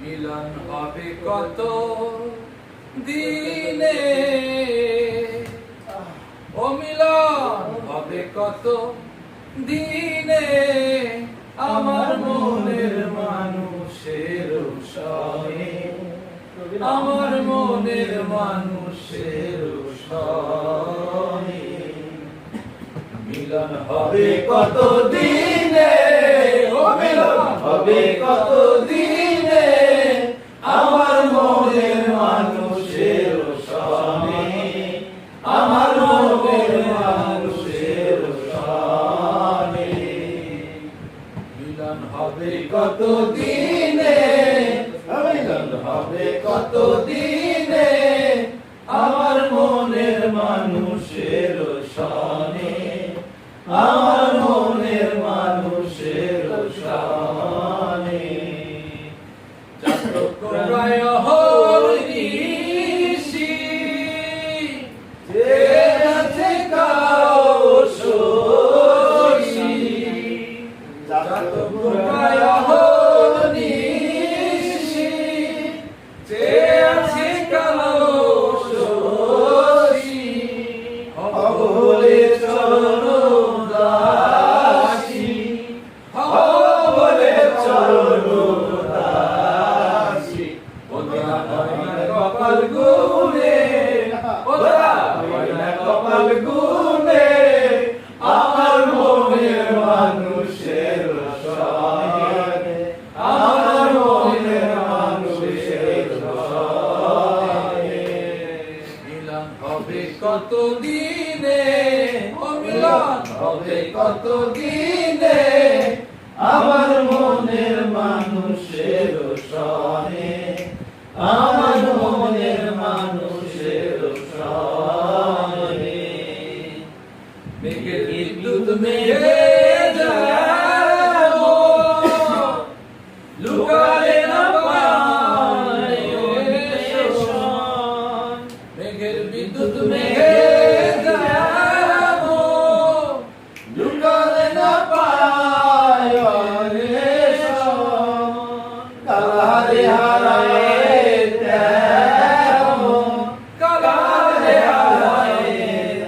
মিলন হবে কত দিনে, ও মিলন হবে কত দিনে, আমার মনের মানুষের সনে, আমার মনের মানুষের সনে। মিলন হবে কত দিনে, ও মিলন হবে কত দিনে, আমার মনের মানুষের সনে, আমার মনের মানুষের সনে। মিলন হবে কত দিনে, মিলন হবে কত দিনে, আমার মনের মানুষের সনে, আমার মনের মানুষের সনে। চাতকরায় হরিষি যে আছে কাশী, চাতকরায় হরিষি যে আছে কাশী, হবলে চরণ দাসী, হবলে চরণ দাসী। ওরা হয় না কপাল গুনে, ওরা হয় না কপাল গুনে, আমার মনের মানুষের সনে, আমার মনের মানুষের সনে। মিলন হবে কত দিনে, ও মিলন হবে কত দিনে, আমার মনের মানুষের সনে, আমার মনের মানুষের সনে। মেঘের বিদ্যুৎ মেঘে যাবো, লুকালে না পায় শোন। মেঘের বিদ্যুৎ মেঘে যাবো, লুকালে না পায় শোন। কালারে হারায় তেমন, কালারে হারায়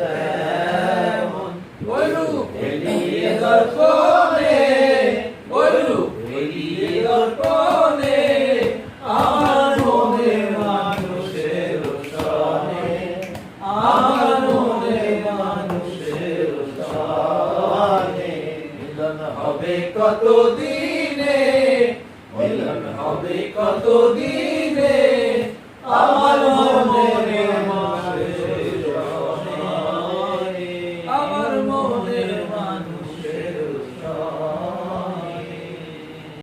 তেমন, ওই রূপ এলিয়ে দর্পণে, ওই রূপ এলিয়ে দর্পণে, আমার মনের মানুষের সনে, আমার মনের মানুষের সনে। মিলন হবে কত দিনে, মিলন হবে কত দিনে,